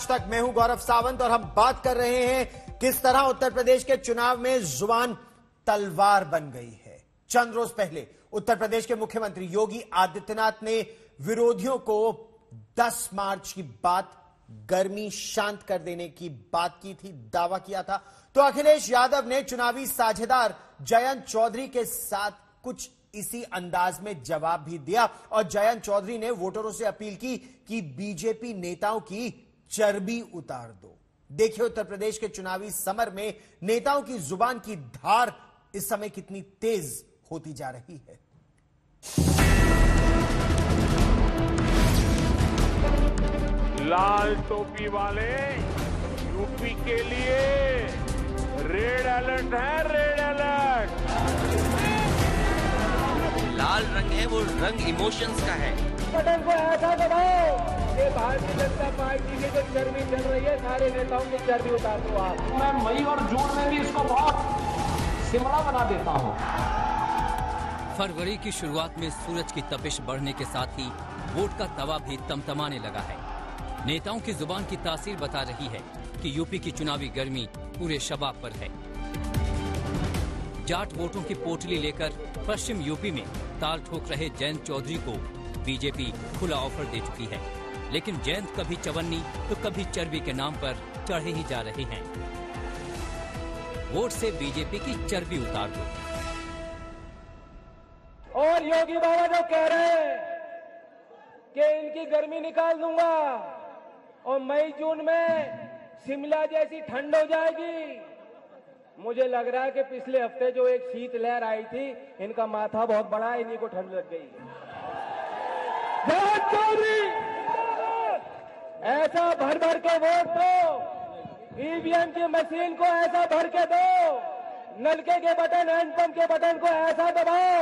मार्च तक। मैं हूं गौरव सावंत और हम बात कर रहे हैं किस तरह उत्तर प्रदेश के चुनाव में जुबान तलवार बन गई है। चंद रोज पहले उत्तर प्रदेश के मुख्यमंत्री योगी आदित्यनाथ ने विरोधियों को 10 मार्च की बात, गर्मी शांत कर देने की बात की थी, दावा किया था। तो अखिलेश यादव ने चुनावी साझेदार जयंत चौधरी के साथ कुछ इसी अंदाज में जवाब भी दिया और जयंत चौधरी ने वोटरों से अपील की कि बीजेपी नेताओं की चर्बी उतार दो। देखिए उत्तर प्रदेश के चुनावी समर में नेताओं की जुबान की धार इस समय कितनी तेज होती जा रही है। लाल टोपी वाले यूपी के लिए रेड अलर्ट है, रेड अलर्ट। लाल रंग है, वो रंग इमोशंस का है। बटन को ऐसा दबाओ कि भारतीय जनता पार्टी की जो चर्बी चल रही है, सारे नेताओं की चर्बी उतार दो आप। मैं मई और जून में भी इसको बहुत शिमला बना देता हूँ। फरवरी की शुरुआत में सूरज की तपिश बढ़ने के साथ ही वोट का तवा भी तमतमाने लगा है। नेताओं की जुबान की तासीर बता रही है कि यूपी की चुनावी गर्मी पूरे शबाब पर है। जाट वोटों की पोटली लेकर पश्चिम यूपी में ताल ठोक रहे जयंत चौधरी को बीजेपी खुला ऑफर दे चुकी है, लेकिन जयंत कभी चवन्नी तो कभी चर्बी के नाम पर चढ़े ही जा रहे हैं। वोट से बीजेपी की चर्बी उतार दो। और योगी बाबा जो कह रहे हैं कि इनकी गर्मी निकाल दूंगा और मई जून में शिमला जैसी ठंड हो जाएगी, मुझे लग रहा है कि पिछले हफ्ते जो एक शीत लहर आई थी, इनका माथा बहुत बड़ा है, इन्हीं को ठंड लग गई है। जयंत चौधरी ऐसा भर भर के वोट दो, ईवीएम की मशीन को ऐसा भर के दो, नलके के बटन, हैंडपंप के बटन को ऐसा दबाओ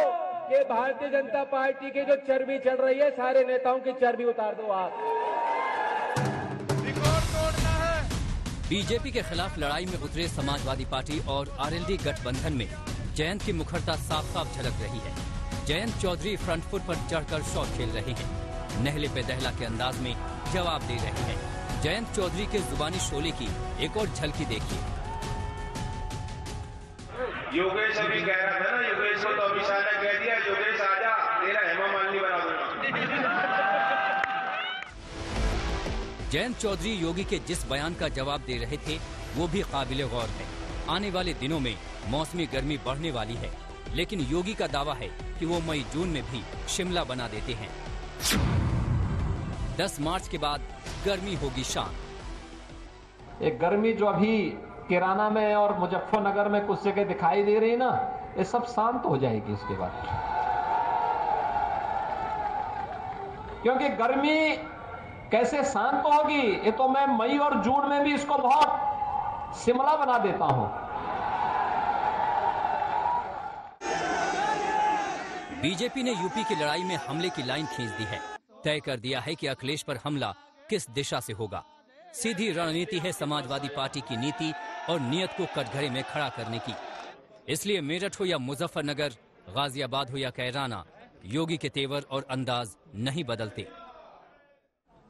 कि भारतीय जनता पार्टी की जो चर्बी चल रही है, सारे नेताओं की चर्बी उतार दो आप। बीजेपी के खिलाफ लड़ाई में उतरे समाजवादी पार्टी और आरएलडी गठबंधन में जयंत की मुखरता साफ साफ झलक रही है। जयंत चौधरी फ्रंट फुट पर चढ़कर शॉट खेल रहे हैं, नहले पे दहला के अंदाज में जवाब दे रहे हैं। जयंत चौधरी के जुबानी शोले की एक और झलकी देखिए। योगेश अभी कह रहा था ना, योगेश को तो अभी शाह ने कह दिया, योगेश आजा, तेरा हेमा मालिनी बना दूंगा। जयंत चौधरी योगी के जिस बयान का जवाब दे रहे थे वो भी काबिले गौर है। आने वाले दिनों में मौसमी गर्मी बढ़ने वाली है, लेकिन योगी का दावा है कि वो मई जून में भी शिमला बना देते हैं। 10 मार्च के बाद गर्मी होगी शांत। एक गर्मी जो अभी किराना में और मुजफ्फरनगर में कुछ जगह दिखाई दे रही है ना, ये सब शांत हो जाएगी इसके बाद। क्योंकि गर्मी कैसे शांत होगी, ये तो मैं मई और जून में भी इसको बहुत शिमला बना देता हूं। बीजेपी ने यूपी की लड़ाई में हमले की लाइन खींच दी है। तय कर दिया है कि अखिलेश पर हमला किस दिशा से होगा। सीधी रणनीति है समाजवादी पार्टी की नीति और नियत को कटघरे में खड़ा करने की। इसलिए मेरठ हो या मुजफ्फरनगर, गाजियाबाद हो या कैराना, योगी के तेवर और अंदाज नहीं बदलते।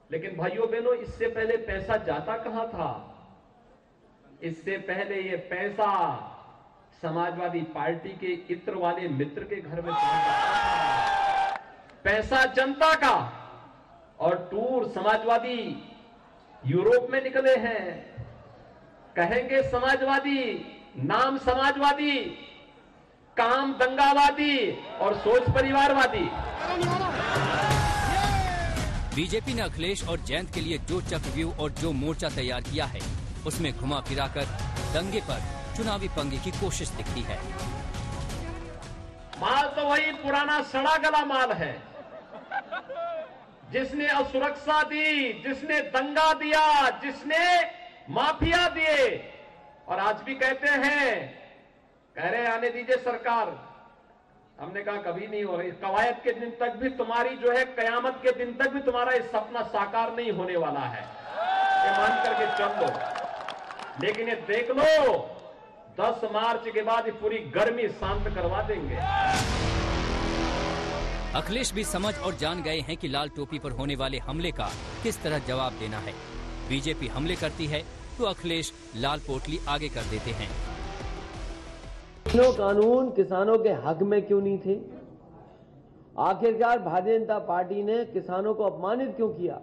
लेकिन भाइयों बहनों, इससे पहले पैसा जाता कहां था? इससे पहले ये पैसा समाजवादी पार्टी के इत्र वाले मित्र के घर में पहुंच जाता था। पैसा जनता का, और टूर समाजवादी यूरोप में निकले हैं। कहेंगे समाजवादी, नाम समाजवादी, काम दंगावादी और सोच परिवारवादी। बीजेपी ने अखिलेश और जयंत के लिए जो चक्रव्यूह और जो मोर्चा तैयार किया है, उसमें घुमा फिराकर दंगे पर चुनावी पंगे की कोशिश दिखती है। माल तो वही पुराना सड़ा गला माल है, जिसने असुरक्षा दी, जिसने दंगा दिया, जिसने माफिया दिए। और आज भी कहते हैं, कह रहे आने दीजिए सरकार। हमने कहा कभी नहीं हो रही। कवायद के दिन तक भी तुम्हारी जो है, कयामत के दिन तक भी तुम्हारा ये सपना साकार नहीं होने वाला है, ये मान करके चल लो। लेकिन ये देख लो, 10 मार्च के बाद ये पूरी गर्मी शांत करवा देंगे। अखिलेश भी समझ और जान गए हैं कि लाल टोपी पर होने वाले हमले का किस तरह जवाब देना है। बीजेपी हमले करती है तो अखिलेश लाल पोटली आगे कर देते हैं। तीनों कानून किसानों के हक में क्यों नहीं थे? आखिरकार भारतीय जनता पार्टी ने किसानों को अपमानित क्यों किया?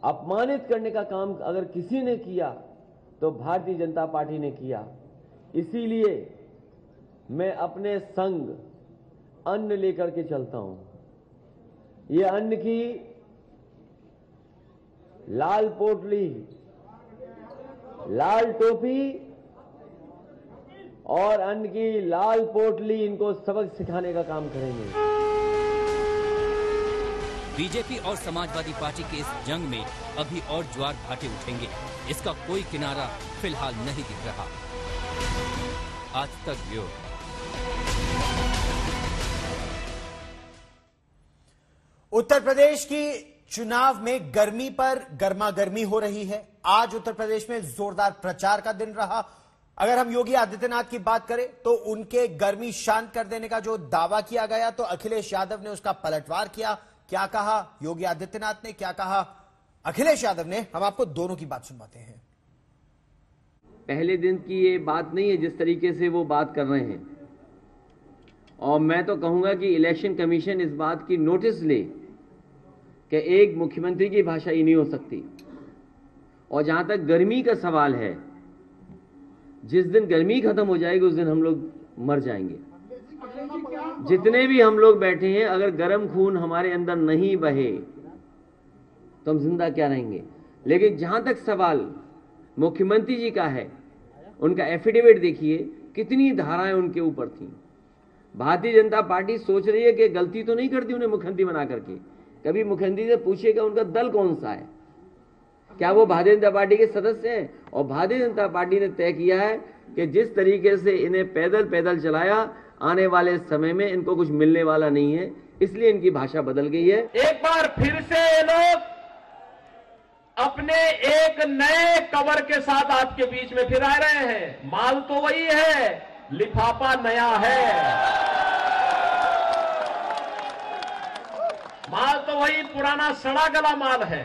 अपमानित करने का काम अगर किसी ने किया तो भारतीय जनता पार्टी ने किया। इसीलिए मैं अपने संग अन्न लेकर के चलता हूं। ये अन्न की लाल पोटली, लाल टोपी और अन्न की लाल पोटली, इनको सबक सिखाने का काम करेंगे। बीजेपी और समाजवादी पार्टी के इस जंग में अभी और ज्वार भाटे उठेंगे। इसका कोई किनारा फिलहाल नहीं दिख रहा। आज तक ब्यूरो। उत्तर प्रदेश की चुनाव में गर्मी पर गर्मागर्मी हो रही है। आज उत्तर प्रदेश में जोरदार प्रचार का दिन रहा। अगर हम योगी आदित्यनाथ की बात करें तो उनके गर्मी शांत कर देने का जो दावा किया गया तो अखिलेश यादव ने उसका पलटवार किया। क्या कहा योगी आदित्यनाथ ने, क्या कहा अखिलेश यादव ने, हम आपको दोनों की बात सुनवाते हैं। पहले दिन की ये बात नहीं है जिस तरीके से वो बात कर रहे हैं, और मैं तो कहूंगा कि इलेक्शन कमीशन इस बात की नोटिस ले कि एक मुख्यमंत्री की भाषा ही नहीं हो सकती। और जहां तक गर्मी का सवाल है, जिस दिन गर्मी खत्म हो जाएगी उस दिन हम लोग मर जाएंगे। जितने भी हम लोग बैठे हैं, अगर गर्म खून हमारे अंदर नहीं बहे तो हम जिंदा क्या रहेंगे। लेकिन जहां तक सवाल मुख्यमंत्री जी का है, उनका एफिडेविट देखिए, कितनी धाराएं उनके ऊपर थी। भारतीय जनता पार्टी सोच रही है कि गलती तो नहीं करती उन्हें मुख्यमंत्री बना करके। कभी मुख्यमंत्री से पूछिएगा उनका दल कौन सा है, क्या वो भारतीय जनता पार्टी के सदस्य हैं? और भारतीय जनता पार्टी ने तय किया है कि जिस तरीके से इन्हें पैदल पैदल चलाया, आने वाले समय में इनको कुछ मिलने वाला नहीं है, इसलिए इनकी भाषा बदल गई है। एक बार फिर से ये लोग अपने एक नए कवर के साथ आपके बीच में फिर आ रहे हैं। माल तो वही है, लिफाफा नया है। माल तो वही पुराना सड़ा गला माल है।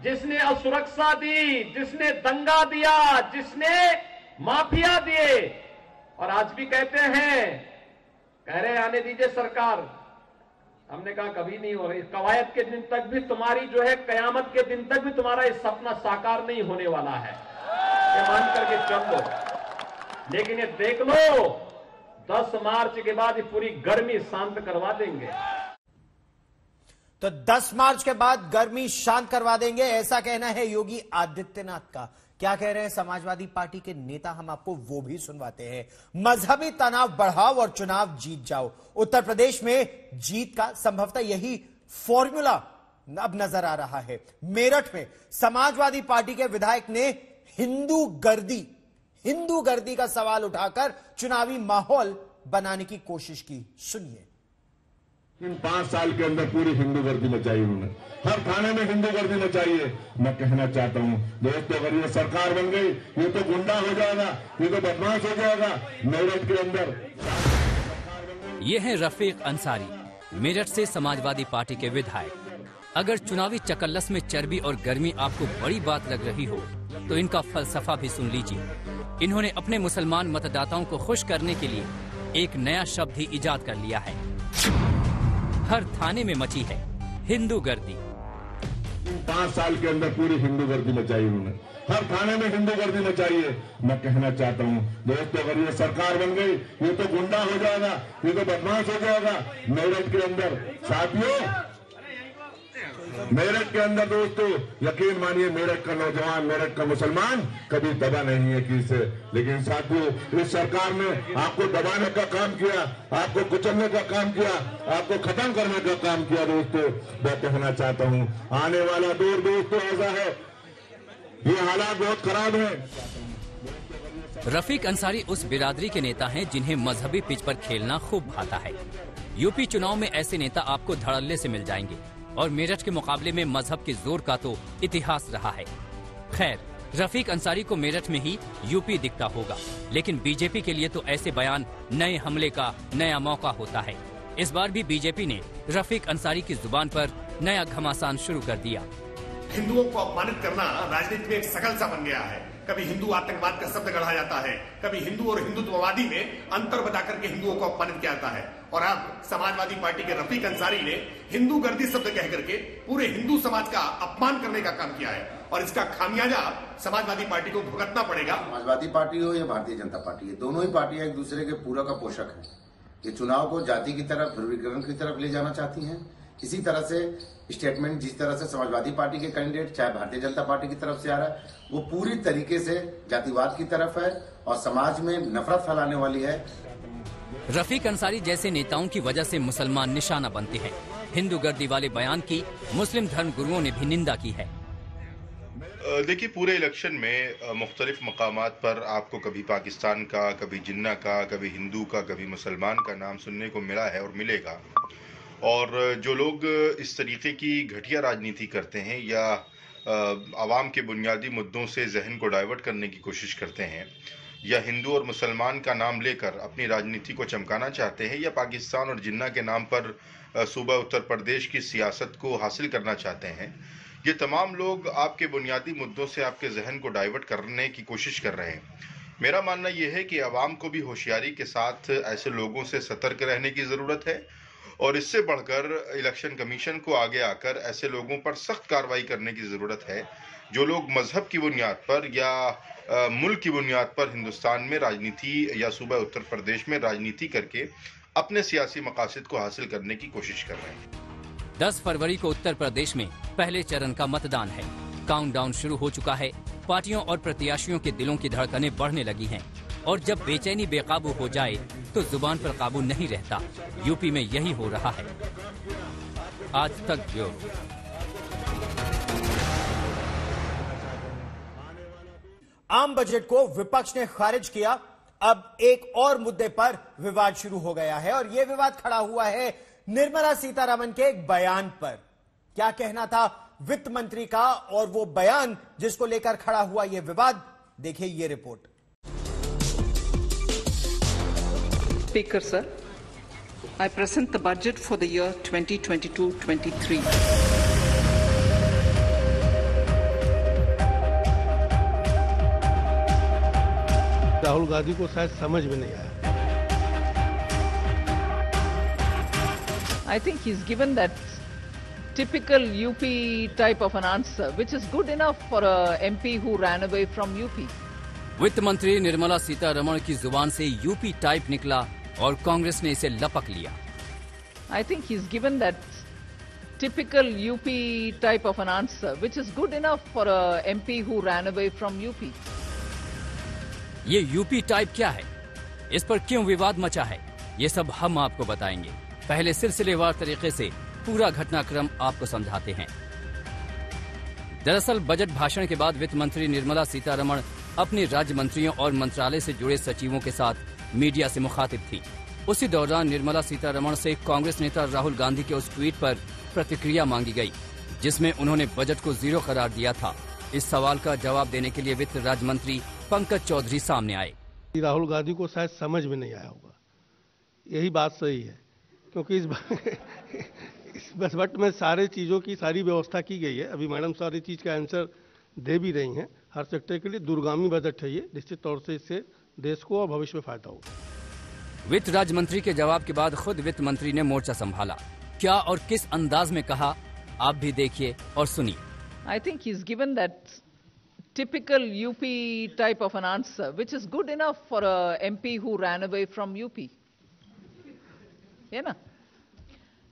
जिसने असुरक्षा दी, जिसने दंगा दिया, जिसने माफिया दिए, और आज भी कहते हैं, कह रहे आने दीजिए सरकार। हमने कहा कभी नहीं हो रही। कवायद के दिन तक भी तुम्हारी जो है, कयामत के दिन तक भी तुम्हारा ये सपना साकार नहीं होने वाला है, ये मान करके चल लो। लेकिन ये देख लो, 10 मार्च के बाद ये पूरी गर्मी शांत करवा देंगे। तो 10 मार्च के बाद गर्मी शांत करवा देंगे, ऐसा कहना है योगी आदित्यनाथ का। क्या कह रहे हैं समाजवादी पार्टी के नेता, हम आपको वो भी सुनवाते हैं। मजहबी तनाव बढ़ाओ और चुनाव जीत जाओ। उत्तर प्रदेश में जीत का संभवतः यही फॉर्मूला अब नजर आ रहा है। मेरठ में समाजवादी पार्टी के विधायक ने हिंदू गर्दी का सवाल उठाकर चुनावी माहौल बनाने की कोशिश की। सुनिए। इन 5 साल के अंदर पूरी हिंदू गर्दी मचाई उन्होंने, हर थाने में हिंदू गर्दी मचाई है। मैं कहना चाहता हूं दोस्तों, अगर ये सरकार बन गई, ये तो गुंडा हो जाएगा, ये तो बदमाश हो जाएगा मेरठ के अंदर। ये है रफीक अंसारी, मेरठ से समाजवादी पार्टी के विधायक। अगर चुनावी चकल्लस में चर्बी और गर्मी आपको बड़ी बात लग रही हो तो इनका फलसफा भी सुन लीजिए। इन्होंने अपने मुसलमान मतदाताओं को खुश करने के लिए एक नया शब्द ही इजाद कर लिया है। हर थाने में मची है हिंदू गर्दी। 5 साल के अंदर पूरी हिंदू गर्दी मचाई उन्होंने, हर थाने में हिंदू गर्दी मचाई है। मैं कहना चाहता हूं दोस्तों, अगर ये सरकार बन गई, ये तो गुंडा हो जाएगा, ये तो बदमाश हो जाएगा मेरठ के अंदर। साथियों, मेरठ के अंदर दोस्तों, यकीन मानिए, मेरठ का नौजवान, मेरठ का मुसलमान कभी दबा नहीं है किसी से। लेकिन साथियों, इस सरकार ने आपको दबाने का काम किया, आपको कुचलने का काम किया, आपको खत्म करने का काम किया। दोस्तों, मैं कहना चाहता हूं, आने वाला दौर दोस्तों ऐसा है, ये हालात बहुत खराब है। रफीक अंसारी उस बिरादरी के नेता हैं जिन्हें मजहबी पिच पर खेलना खूब भाता है। यूपी चुनाव में ऐसे नेता आपको धड़ल्ले से मिल जाएंगे, और मेरठ के मुकाबले में मजहब के जोर का तो इतिहास रहा है। खैर, रफीक अंसारी को मेरठ में ही यूपी दिखता होगा, लेकिन बीजेपी के लिए तो ऐसे बयान नए हमले का नया मौका होता है। इस बार भी बीजेपी ने रफीक अंसारी की जुबान पर नया घमासान शुरू कर दिया। हिंदुओं को अपमानित करना राजनीति में एक शकल सा बन गया है। कभी हिंदू आतंकवाद का शब्द गढ़ा जाता है, कभी हिंदू और हिंदुत्ववादी में अंतर बता करके हिंदुओं को अपमानित किया जाता है। और अब समाजवादी पार्टी के रफीक अंसारी ने हिंदू गर्दी शब्द कह करके पूरे हिंदू समाज का अपमान करने का काम किया है और इसका खामियाजा समाजवादी पार्टी को भुगतना पड़ेगा। समाजवादी पार्टी हो या भारतीय जनता पार्टी है, दोनों ही पार्टियां एक दूसरे के पूरक का पोषक है। ये चुनाव को जाति की तरफ, ध्रुवीकरण की तरफ ले जाना चाहती हैं। इसी तरह से स्टेटमेंट जिस तरह से समाजवादी पार्टी के कैंडिडेट चाहे भारतीय जनता पार्टी की तरफ से आ रहा है, वो पूरी तरीके से जातिवाद की तरफ है और समाज में नफरत फैलाने वाली है। रफीक अंसारी जैसे नेताओं की वजह से मुसलमान निशाना बनते हैं। हिंदू गर्दी वाले बयान की मुस्लिम धर्म गुरुओं ने भी निंदा की है। देखिए, पूरे इलेक्शन में मुख्तलिफ मकामात पर आपको कभी पाकिस्तान का, कभी जिन्ना का, कभी हिंदू का, कभी मुसलमान का नाम सुनने को मिला है और मिलेगा। और जो लोग इस तरीके की घटिया राजनीति करते हैं या आवाम के बुनियादी मुद्दों से जहन को डाइवर्ट करने की कोशिश करते हैं या हिंदू और मुसलमान का नाम लेकर अपनी राजनीति को चमकाना चाहते हैं या पाकिस्तान और जिन्ना के नाम पर सूबा उत्तर प्रदेश की सियासत को हासिल करना चाहते हैं, ये तमाम लोग आपके बुनियादी मुद्दों से आपके जहन को डाइवर्ट करने की कोशिश कर रहे हैं। मेरा मानना यह है कि आवाम को भी होशियारी के साथ ऐसे लोगों से सतर्क रहने की ज़रूरत है और इससे बढ़कर इलेक्शन कमीशन को आगे आकर ऐसे लोगों पर सख्त कार्रवाई करने की ज़रूरत है जो लोग मजहब की बुनियाद पर या मुल्क की बुनियाद पर हिंदुस्तान में राजनीति या सूबा उत्तर प्रदेश में राजनीति करके अपने सियासी मकासद को हासिल करने की कोशिश कर रहे हैं। 10 फरवरी को उत्तर प्रदेश में पहले चरण का मतदान है। काउंटडाउन शुरू हो चुका है। पार्टियों और प्रत्याशियों के दिलों की धड़कनें बढ़ने लगी हैं और जब बेचैनी बेकाबू हो जाए तो जुबान पर काबू नहीं रहता। यूपी में यही हो रहा है। आज तक ब्यूरो। आम बजट को विपक्ष ने खारिज किया। अब एक और मुद्दे पर विवाद शुरू हो गया है और यह विवाद खड़ा हुआ है निर्मला सीतारमण के एक बयान पर। क्या कहना था वित्त मंत्री का और वो बयान जिसको लेकर खड़ा हुआ यह विवाद, देखिए ये report. Speaker, sir, I present the budget for the year 2022-23. Rahul Gandhi को शायद समझ में नहीं आया। I think he's given that typical UP type of an answer, which is good enough for a MP who ran away from UP. वित्त मंत्री निर्मला सीतारमण की जुबान से यूपी टाइप निकला और कांग्रेस ने इसे लपक लिया। I think he's given that typical UP type of an answer, which is good enough for a MP who ran away from UP. ये यूपी टाइप क्या है, इस पर क्यों विवाद मचा है, ये सब हम आपको बताएंगे। पहले सिलसिलेवार तरीके से पूरा घटनाक्रम आपको समझाते हैं। दरअसल बजट भाषण के बाद वित्त मंत्री निर्मला सीतारमण अपने राज्य मंत्रियों और मंत्रालय से जुड़े सचिवों के साथ मीडिया से मुखातिब थी। उसी दौरान निर्मला सीतारमण से कांग्रेस नेता राहुल गांधी के उस ट्वीट पर प्रतिक्रिया मांगी गई जिसमें उन्होंने बजट को जीरो करार दिया था। इस सवाल का जवाब देने के लिए वित्त राज्य मंत्री पंकज चौधरी सामने आए। राहुल गांधी को शायद समझ में नहीं आया होगा, यही बात सही है, क्योंकि इस बजट में सारे चीजों की सारी व्यवस्था की गई है। अभी मैडम सारी चीज का आंसर दे भी रही हैं। हर सेक्टर के लिए दूरगामी बजट है ये, निश्चित तौर से इससे देश को और भविष्य में फायदा होगा। वित्त राज्य मंत्री के जवाब के बाद खुद वित्त मंत्री ने मोर्चा संभाला। क्या और किस अंदाज में कहा, आप भी देखिए और सुनिए। I think he's given that typical UP type of an answer, which is good enough for a MP who ran away from UP. Yeah, na?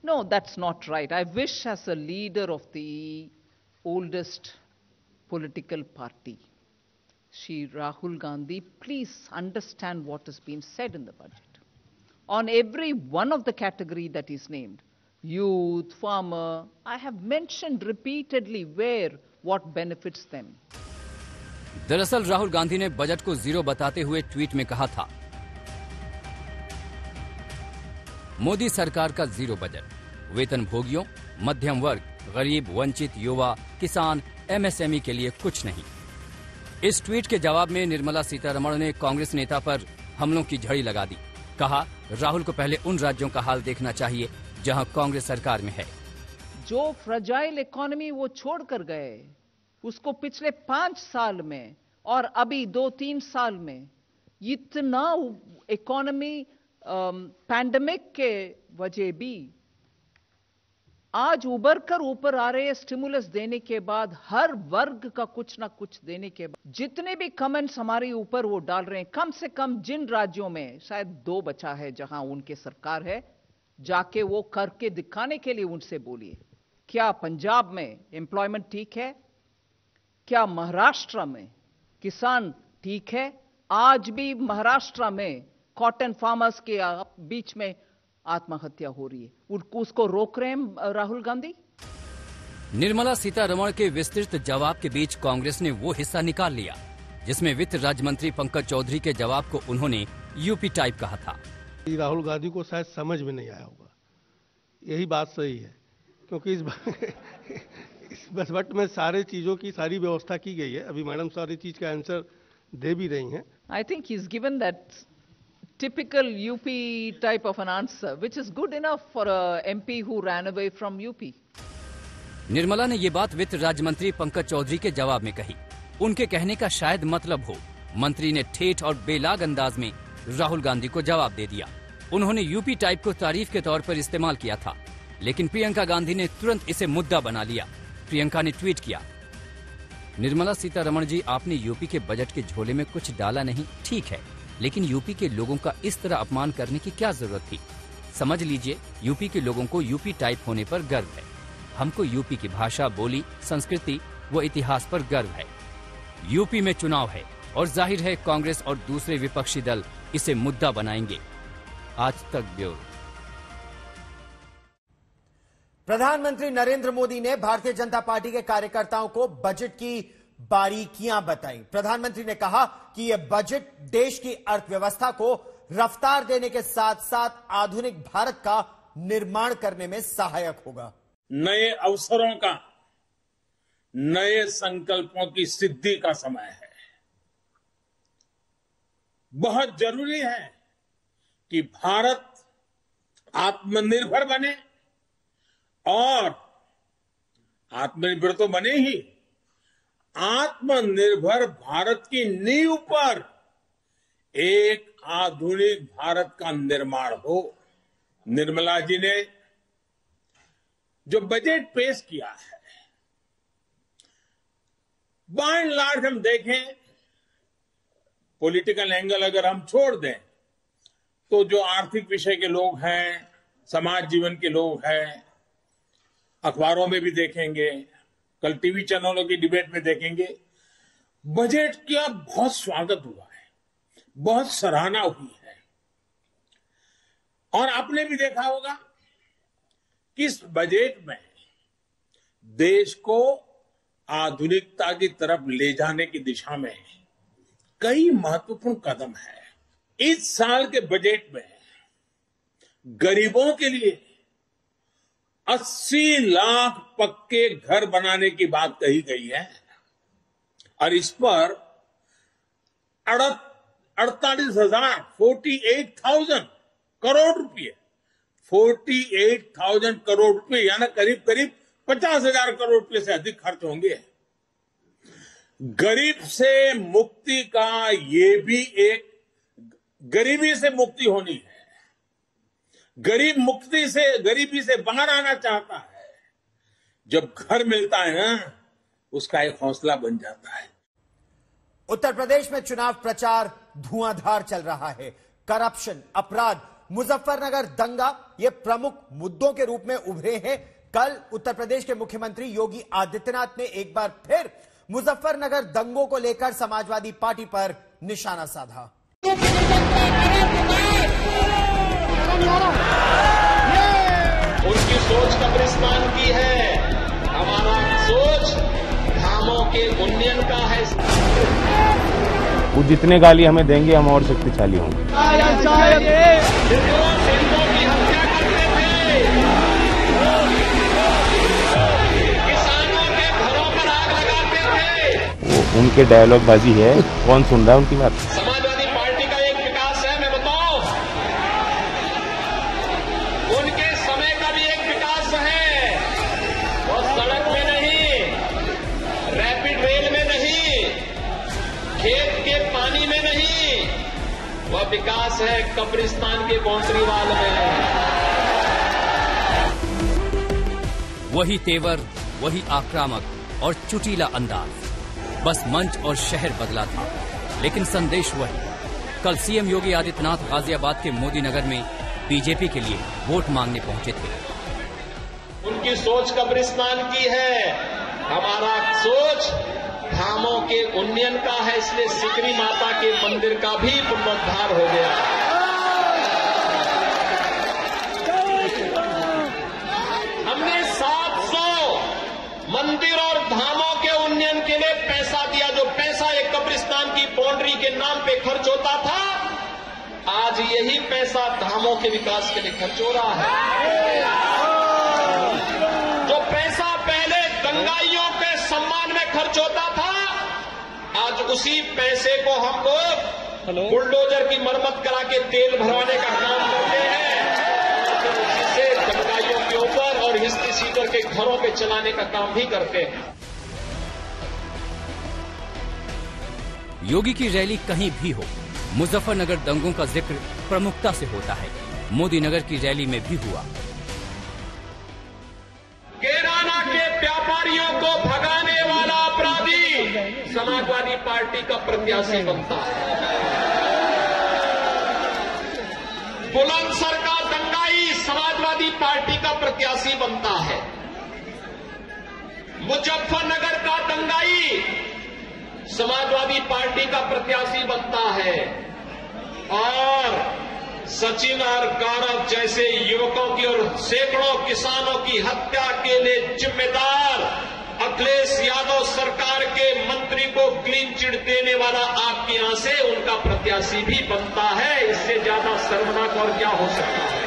No, that's not right. I wish as a leader of the oldest political party, Shri Rahul Gandhi, please understand what has been said in the budget. On every one of the category that is named, youth, farmer, I have mentioned repeatedly where, what benefits them. दरअसल राहुल गांधी ने budget को zero बताते हुए tweet में कहा था, मोदी सरकार का जीरो बजट, वेतन भोगियों, मध्यम वर्ग, गरीब, वंचित, युवा, किसान, एमएसएमई के लिए कुछ नहीं। इस ट्वीट के जवाब में निर्मला सीतारमण ने कांग्रेस नेता पर हमलों की झड़ी लगा दी। कहा, राहुल को पहले उन राज्यों का हाल देखना चाहिए जहां कांग्रेस सरकार में है। जो फ्रजाइल इकोनॉमी वो छोड़ कर गए, उसको पिछले 5 साल में और अभी 2-3 साल में इतना इकोनॉमी पैंडेमिक के वजह भी आज उबर कर ऊपर आ रहे हैं। स्टिमुलस देने के बाद, हर वर्ग का कुछ ना कुछ देने के बाद, जितने भी कमेंट्स हमारे ऊपर वो डाल रहे हैं, कम से कम जिन राज्यों में शायद 2 बचा है जहां उनके सरकार है, जाके वो करके दिखाने के लिए उनसे बोलिए। क्या पंजाब में एम्प्लॉयमेंट ठीक है? क्या महाराष्ट्र में किसान ठीक है? आज भी महाराष्ट्र में कॉटन फार्मर्स के बीच में आत्महत्या हो रही है, उसको रोक रहे हैं राहुल गांधी। निर्मला सीतारमण के विस्तृत जवाब के बीच कांग्रेस ने वो हिस्सा निकाल लिया जिसमें वित्त राज्य मंत्री पंकज चौधरी के जवाब को उन्होंने यूपी टाइप कहा था। राहुल गांधी को शायद समझ में नहीं आया होगा, यही बात सही है, क्योंकि इस बजट में सारे चीजों की सारी व्यवस्था की गई है। अभी मैडम सारी चीज का आंसर दे भी रही हैं। I think he is given that typical UP type of an answer, which is good enough for a MP who ran away from UP. Nirmala ने ये बात वित्त राज्य मंत्री पंकज चौधरी के जवाब में कही। उनके कहने का शायद मतलब हो, मंत्री ने ठेठ और बेलाग अंदाज में राहुल गांधी को जवाब दे दिया। उन्होंने यूपी टाइप को तारीफ के तौर पर इस्तेमाल किया था, लेकिन प्रियंका गांधी ने तुरंत इसे मुद्दा बना लिया। प्रियंका ने ट्वीट किया, निर्मला सीतारमण जी, आपने यूपी के बजट के झोले में कुछ डाला नहीं, ठीक है, लेकिन यूपी के लोगों का इस तरह अपमान करने की क्या जरूरत थी? समझ लीजिए, यूपी के लोगों को यूपी टाइप होने पर गर्व है। हमको यूपी की भाषा, बोली, संस्कृति व इतिहास पर गर्व है। यूपी में चुनाव है और जाहिर है कांग्रेस और दूसरे विपक्षी दल इसे मुद्दा बनाएंगे। आज तक ब्यूरो। प्रधानमंत्री नरेंद्र मोदी ने भारतीय जनता पार्टी के कार्यकर्ताओं को बजट की बारीकियां बताई। प्रधानमंत्री ने कहा कि यह बजट देश की अर्थव्यवस्था को रफ्तार देने के साथ साथ आधुनिक भारत का निर्माण करने में सहायक होगा। नए अवसरों का, नए संकल्पों की सिद्धि का समय है। बहुत जरूरी है कि भारत आत्मनिर्भर बने, और आत्मनिर्भर तो बने ही, आत्मनिर्भर भारत की नींव पर एक आधुनिक भारत का निर्माण हो। निर्मला जी ने जो बजट पेश किया है, बाय एंड लार्ज हम देखें, पॉलिटिकल एंगल अगर हम छोड़ दें, तो जो आर्थिक विषय के लोग हैं, समाज जीवन के लोग हैं, अखबारों में भी देखेंगे, कल टीवी चैनलों की डिबेट में देखेंगे, बजट का बहुत स्वागत हुआ है, बहुत सराहना हुई है। और आपने भी देखा होगा कि इस बजट में देश को आधुनिकता की तरफ ले जाने की दिशा में कई महत्वपूर्ण कदम है। इस साल के बजट में गरीबों के लिए 80 लाख पक्के घर बनाने की बात कही गई है, और इस पर 48,000 करोड़ रुपए, 48,000 करोड़ रुपए, यानी करीब करीब 50,000 करोड़ रुपए से अधिक खर्च होंगे। गरीब से मुक्ति का ये भी एक, गरीबी से मुक्ति होनी है, गरीबी से बाहर आना चाहता है, जब घर मिलता है ना, उसका एक हौसला बन जाता है। उत्तर प्रदेश में चुनाव प्रचार धुआंधार चल रहा है। करप्शन, अपराध, मुजफ्फरनगर दंगा ये प्रमुख मुद्दों के रूप में उभरे हैं। कल उत्तर प्रदेश के मुख्यमंत्री योगी आदित्यनाथ ने एक बार फिर मुजफ्फरनगर दंगों को लेकर समाजवादी पार्टी पर निशाना साधा। उनकी सोच कब्रिस्तान की है, हमारा सोच धामों के उन्नयन का है। वो जितने गाली हमें देंगे, हम और शक्तिशाली होंगे। किसानों के घरों पर आग लगाते थे। वो उनके डायलॉग बाजी है, कौन सुन रहा है उनकी बात? समाजवादी पार्टी का एक विकास है, मैं बताऊं, उनके समय का भी एक विकास है। विकास है कब्रिस्तान के बाउंड्री वाल में। वही तेवर, वही आक्रामक और चुटीला अंदाज, बस मंच और शहर बदला था, लेकिन संदेश वही। कल सीएम योगी आदित्यनाथ गाजियाबाद के मोदी नगर में बीजेपी के लिए वोट मांगने पहुंचे थे। उनकी सोच कब्रिस्तान की है, हमारा सोच धामों के उन्नयन का है, इसलिए सिकरी माता के मंदिर का भी पुनरुद्धार हो गया। हमने 700 मंदिर और धामों के उन्नयन के लिए पैसा दिया। जो पैसा एक कब्रिस्तान की बाउंड्री के नाम पे खर्च होता था, आज यही पैसा धामों के विकास के लिए खर्च हो रहा है। जो पैसा पहले दंगाइयों के सम्मान में खर्च होता था, आज उसी पैसे को हम लोग बुलडोजर की मरम्मत करा के तेल भरवाने का काम करते हैं, जिससे दंगाइयों के ऊपर और हिस्ट्री सीटर के घरों पे चलाने का काम भी करते हैं। योगी की रैली कहीं भी हो, मुजफ्फरनगर दंगों का जिक्र प्रमुखता से होता है। मोदी नगर की रैली में भी हुआ। कैराना के व्यापारियों को भगाने वाला अपराधी समाजवादी पार्टी का प्रत्याशी बनता है। बुलंदशहर का दंगाई समाजवादी पार्टी का प्रत्याशी बनता है। मुजफ्फरनगर का दंगाई समाजवादी पार्टी का प्रत्याशी बनता है। और सचिन और गौरव जैसे युवकों की और सैकड़ों किसानों की हत्या के लिए जिम्मेदार अखिलेश यादव सरकार के मंत्री को क्लीन चिट देने वाला आपके यहां से उनका प्रत्याशी भी बनता है। इससे ज्यादा शर्मनाक और क्या हो सकता है।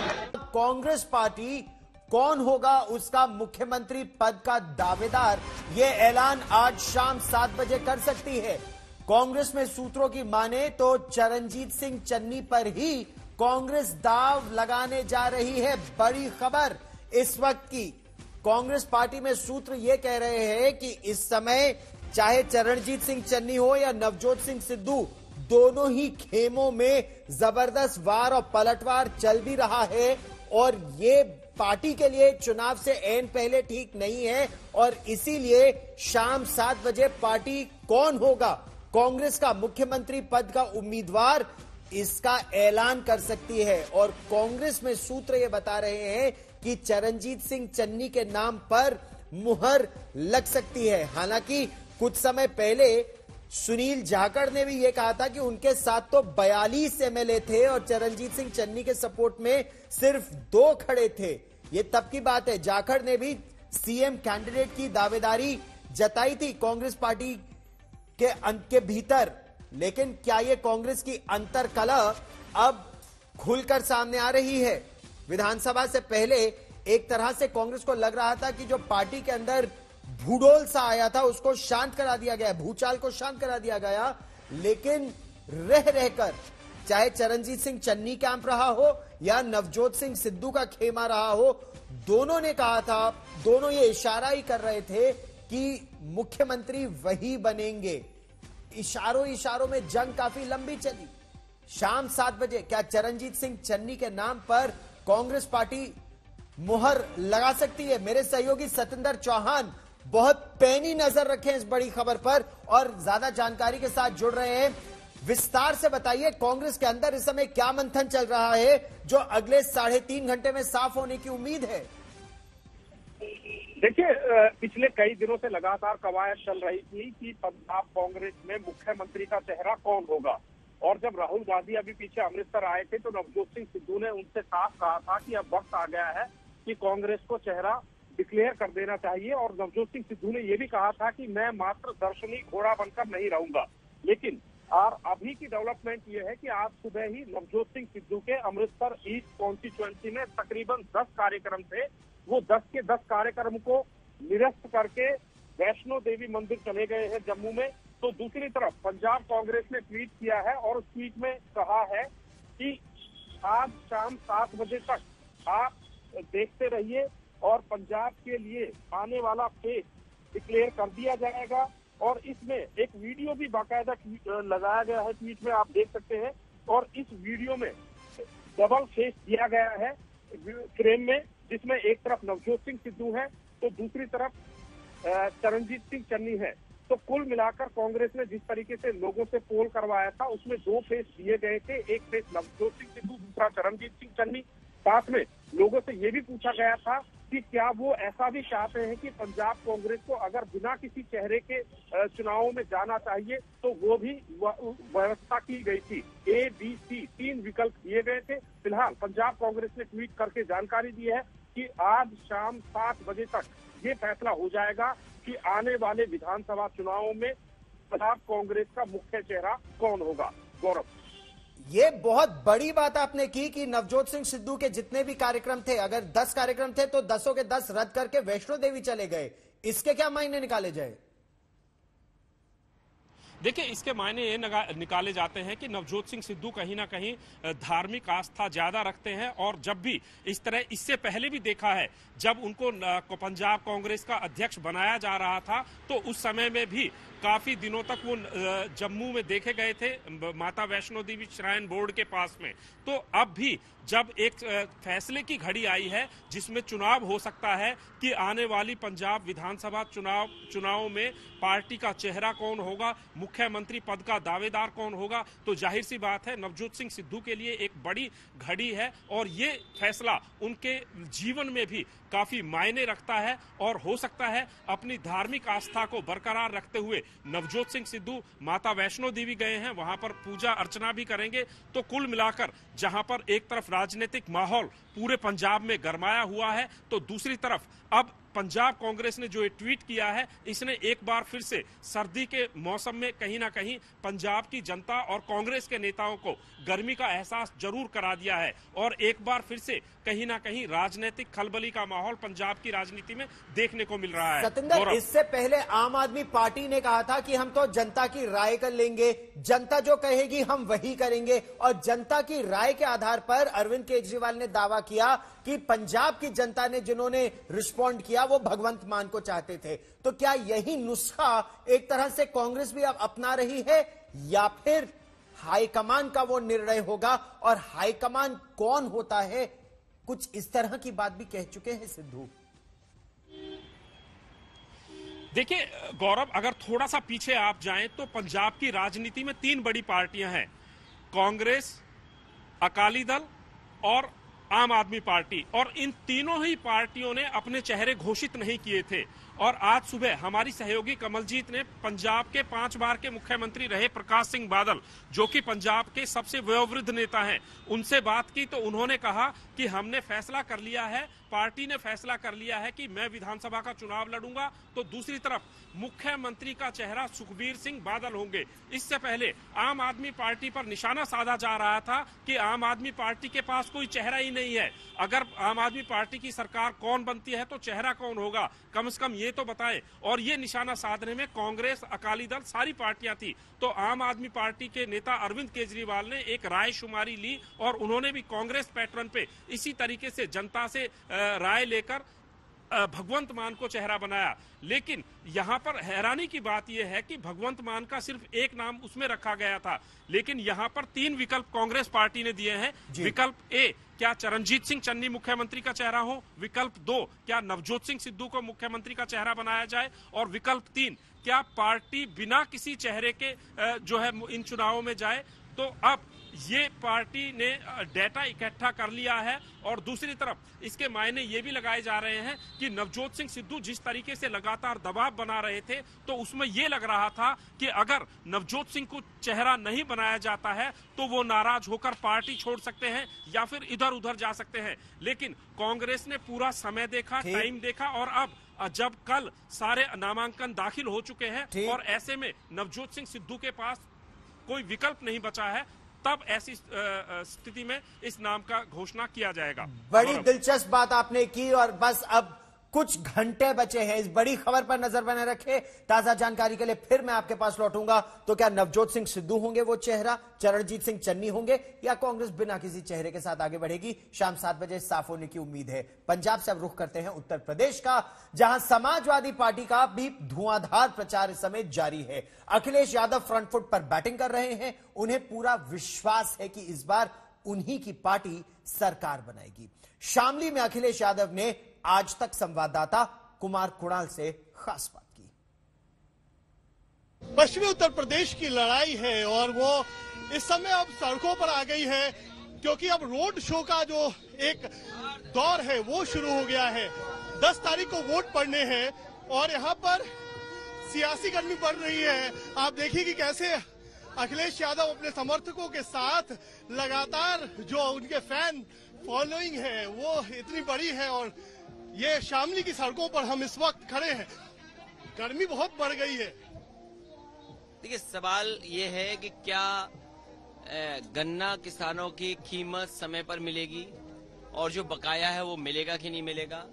कांग्रेस पार्टी कौन होगा उसका मुख्यमंत्री पद का दावेदार, ये ऐलान आज शाम 7 बजे कर सकती है। कांग्रेस में सूत्रों की माने तो चरणजीत सिंह चन्नी पर ही कांग्रेस दाव लगाने जा रही है। बड़ी खबर इस वक्त की, कांग्रेस पार्टी में सूत्र ये कह रहे हैं कि इस समय चाहे चरणजीत सिंह चन्नी हो या नवजोत सिंह सिद्धू, दोनों ही खेमों में जबरदस्त वार और पलटवार चल भी रहा है और ये पार्टी के लिए चुनाव से ऐन पहले ठीक नहीं है। और इसीलिए शाम 7 बजे पार्टी कौन होगा कांग्रेस का मुख्यमंत्री पद का उम्मीदवार, इसका ऐलान कर सकती है। और कांग्रेस में सूत्र ये बता रहे हैं कि चरणजीत सिंह चन्नी के नाम पर मुहर लग सकती है। हालांकि कुछ समय पहले सुनील जाखड़ ने भी यह कहा था कि उनके साथ तो 42 एमएलए थे और चरणजीत सिंह चन्नी के सपोर्ट में सिर्फ 2 खड़े थे। ये तब की बात है। जाखड़ ने भी सीएम कैंडिडेट की दावेदारी जताई थी कांग्रेस पार्टी के भीतर। लेकिन क्या ये कांग्रेस की अंतरकलह अब खुलकर सामने आ रही है? विधानसभा से पहले एक तरह से कांग्रेस को लग रहा था कि जो पार्टी के अंदर भूडोल सा आया था उसको शांत करा दिया गया, भूचाल को शांत करा दिया गया। लेकिन रह रहकर चाहे चरणजीत सिंह चन्नी कैंप रहा हो या नवजोत सिंह सिद्धू का खेमा रहा हो, दोनों ने कहा था, दोनों ये इशारा ही कर रहे थे कि मुख्यमंत्री वही बनेंगे। इशारों में जंग काफी लंबी चली। शाम 7 बजे क्या चरणजीत सिंह चन्नी के नाम पर कांग्रेस पार्टी मुहर लगा सकती है? मेरे सहयोगी सतेंद्र चौहान बहुत पैनी नजर रखे इस बड़ी खबर पर और ज्यादा जानकारी के साथ जुड़ रहे हैं। विस्तार से बताइए, कांग्रेस के अंदर इस समय क्या मंथन चल रहा है जो अगले 3.5 घंटे में साफ होने की उम्मीद है? देखिए, पिछले कई दिनों से लगातार कवायद चल रही थी कि पंजाब कांग्रेस में मुख्यमंत्री का चेहरा कौन होगा। और जब राहुल गांधी अभी पीछे अमृतसर आए थे तो नवजोत सिंह सिद्धू ने उनसे साफ कहा था कि अब वक्त आ गया है कि कांग्रेस को चेहरा डिक्लेयर कर देना चाहिए। और नवजोत सिंह सिद्धू ने यह भी कहा था कि मैं मात्र दर्शनी घोड़ा बनकर नहीं रहूंगा। लेकिन और अभी की डेवलपमेंट ये है कि आज सुबह ही नवजोत सिंह सिद्धू के अमृतसर ईस्ट कॉन्स्टिट्यूएंसी में तकरीबन 10 कार्यक्रम थे। वो 10 के 10 कार्यक्रम को निरस्त करके वैष्णो देवी मंदिर चले गए हैं जम्मू में। तो दूसरी तरफ पंजाब कांग्रेस ने ट्वीट किया है और उस ट्वीट में कहा है कि आज शाम 7 बजे तक आप देखते रहिए और पंजाब के लिए आने वाला फेस डिक्लेयर कर दिया जाएगा। और इसमें एक वीडियो भी बाकायदा लगाया गया है। ट्वीट में आप देख सकते हैं और इस वीडियो में डबल फेस दिया गया है फ्रेम में, जिसमें एक तरफ नवजोत सिंह सिद्धू है तो दूसरी तरफ चरणजीत सिंह चन्नी है। तो कुल मिलाकर कांग्रेस ने जिस तरीके से लोगों से पोल करवाया था उसमें 2 फेस दिए गए थे, एक फेस नवजोत सिंह सिद्धू, दूसरा चरणजीत सिंह चन्नी। साथ में लोगों से ये भी पूछा गया था कि क्या वो ऐसा भी चाहते हैं कि पंजाब कांग्रेस को अगर बिना किसी चेहरे के चुनावों में जाना चाहिए, तो वो भी व्यवस्था की गई थी। A, B, C 3 विकल्प दिए गए थे। फिलहाल पंजाब कांग्रेस ने ट्वीट करके जानकारी दी है कि आज शाम 7 बजे तक ये फैसला हो जाएगा कि आने वाले विधानसभा चुनावों में पंजाब कांग्रेस का मुख्य चेहरा कौन होगा। गौरव, ये बहुत बड़ी बात आपने की कि नवजोत सिंह सिद्धू के जितने भी कार्यक्रम थे, अगर 10 कार्यक्रम थे तो 10 के 10 रद्द करके वैष्णो देवी चले गए। इसके क्या मायने निकाले जाए? देखिए, इसके मायने ये निकाले जाते हैं कि नवजोत सिंह सिद्धू कहीं ना कहीं धार्मिक आस्था ज्यादा रखते हैं, और जब भी इस तरह, इससे पहले भी देखा है जब उनको पंजाब कांग्रेस का अध्यक्ष बनाया जा रहा था तो उस समय में भी काफी दिनों तक वो जम्मू में देखे गए थे माता वैष्णो देवी श्राइन बोर्ड के पास में। तो अब भी जब एक फैसले की घड़ी आई है जिसमें चुनाव हो सकता है कि आने वाली पंजाब विधानसभा चुनाव में पार्टी का चेहरा कौन होगा, मुख्यमंत्री पद का दावेदार कौन होगा, तो जाहिर सी बात है नवजोत सिंह सिद्धू के लिए एक बड़ी घड़ी है और ये फैसला उनके जीवन में भी काफी मायने रखता है। और हो सकता है अपनी धार्मिक आस्था को बरकरार रखते हुए नवजोत सिंह सिद्धू माता वैष्णो देवी गए हैं, वहां पर पूजा अर्चना भी करेंगे। तो कुल मिलाकर जहां पर एक तरफ राजनीतिक माहौल पूरे पंजाब में गरमाया हुआ है, तो दूसरी तरफ अब पंजाब कांग्रेस ने जो ये ट्वीट किया है, इसने एक बार फिर से सर्दी के मौसम में कहीं ना कहीं पंजाब की जनता और कांग्रेस के नेताओं को गर्मी का एहसास जरूर करा दिया है और एक बार फिर से कहीं ना कहीं राजनीतिक खलबली का माहौल पंजाब की राजनीति में देखने को मिल रहा है। सतिंदर, इससे पहले आम आदमी पार्टी ने कहा था कि हम तो जनता की राय कर लेंगे, जनता जो कहेगी हम वही करेंगे, और जनता की राय के आधार पर अरविंद केजरीवाल ने दावा किया कि पंजाब की जनता ने जिन्होंने रिस्पॉन्ड किया वो भगवंत मान को चाहते थे। तो क्या यही नुस्खा एक तरह से कांग्रेस भी अब अपना रही है, या फिर हाईकमान का वो निर्णय होगा? और हाईकमान कौन होता है, कुछ इस तरह की बात भी कह चुके हैं सिद्धू। देखिए गौरव, अगर थोड़ा सा पीछे आप जाएं तो पंजाब की राजनीति में 3 बड़ी पार्टियां हैं, कांग्रेस, अकाली दल और आम आदमी पार्टी, और इन तीनों ही पार्टियों ने अपने चेहरे घोषित नहीं किए थे। और आज सुबह हमारी सहयोगी कमलजीत ने पंजाब के 5 बार के मुख्यमंत्री रहे प्रकाश सिंह बादल, जो कि पंजाब के सबसे वयोवृद्ध नेता हैं, उनसे बात की तो उन्होंने कहा कि हमने फैसला कर लिया है, पार्टी ने फैसला कर लिया है कि मैं विधानसभा का चुनाव लड़ूंगा। तो दूसरी तरफ मुख्यमंत्री का चेहरा सुखबीर सिंह बादल होंगे। इससे पहले आम आदमी पार्टी पर निशाना साधा जा रहा था कि आम आदमी पार्टी के पास कोई चेहरा ही नहीं है, अगर आम आदमी पार्टी की सरकार कौन बनती है तो चेहरा कौन होगा, कम से कम ये तो बताएं। और ये निशाना साधने में कांग्रेस, अकाली दल, सारी पार्टियां थी। तो आम आदमी पार्टी के नेता अरविंद केजरीवाल ने एक राय शुमारी ली और उन्होंने भी कांग्रेस पैटर्न पे इसी तरीके से जनता से राय लेकर भगवंत मान को चेहरा बनाया। लेकिन यहां पर हैरानी की बात यह है कि भगवंत मान का सिर्फ एक नाम उसमें रखा गया था, लेकिन यहां पर 3 विकल्प कांग्रेस पार्टी ने दिए हैं। विकल्प ए, क्या चरणजीत सिंह चन्नी मुख्यमंत्री का चेहरा हो? विकल्प 2, क्या नवजोत सिंह सिद्धू को मुख्यमंत्री का चेहरा बनाया जाए? और विकल्प 3, क्या पार्टी बिना किसी चेहरे के जो है इन चुनावों में जाए? तो अब ये पार्टी ने डेटा इकट्ठा कर लिया है और दूसरी तरफ इसके मायने ये भी लगाए जा रहे हैं कि नवजोत सिंह सिद्धू जिस तरीके से लगातार दबाव बना रहे थे, तो उसमें ये लग रहा था कि अगर नवजोत सिंह को चेहरा नहीं बनाया जाता है तो वो नाराज होकर पार्टी छोड़ सकते हैं या फिर इधर उधर जा सकते हैं। लेकिन कांग्रेस ने पूरा समय देखा, टाइम देखा, और अब जब कल सारे नामांकन दाखिल हो चुके हैं और ऐसे में नवजोत सिंह सिद्धू के पास कोई विकल्प नहीं बचा है, तब ऐसी स्थिति में इस नाम का घोषणा किया जाएगा। बड़ी दिलचस्प बात आपने की, और बस अब कुछ घंटे बचे हैं। इस बड़ी खबर पर नजर बनाए रखें। ताजा जानकारी के लिए फिर मैं आपके पास लौटूंगा। तो क्या नवजोत सिंह सिद्धू होंगे वो चेहरा, चरणजीत सिंह चन्नी होंगे, या कांग्रेस बिना किसी चेहरे के साथ आगे बढ़ेगी? शाम 7 बजे साफ होने की उम्मीद है। पंजाब से अब रुख करते हैं उत्तर प्रदेश का, जहां समाजवादी पार्टी का भी धुआंधार प्रचार इस समय जारी है। अखिलेश यादव फ्रंट फुट पर बैटिंग कर रहे हैं। उन्हें पूरा विश्वास है कि इस बार उन्हीं की पार्टी सरकार बनाएगी। शामली में अखिलेश यादव ने आज तक संवाददाता कुमार कुणाल से खास बात की। पश्चिमी उत्तर प्रदेश की लड़ाई है और वो इस समय अब सड़कों पर आ गई है, क्योंकि अब रोड शो का जो एक दौर है वो शुरू हो गया है। 10 तारीख को वोट पड़ने हैं और यहाँ पर सियासी गर्मी बढ़ रही है। आप देखिए कि कैसे अखिलेश यादव अपने समर्थकों के साथ लगातार जो उनके फैन फॉलोइंग है वो इतनी बड़ी है। और ये शामली की सड़कों पर हम इस वक्त खड़े हैं। गर्मी बहुत बढ़ गई है। देखिए, सवाल ये है कि क्या गन्ना किसानों की कीमत समय पर मिलेगी और जो बकाया है वो मिलेगा कि नहीं मिलेगा।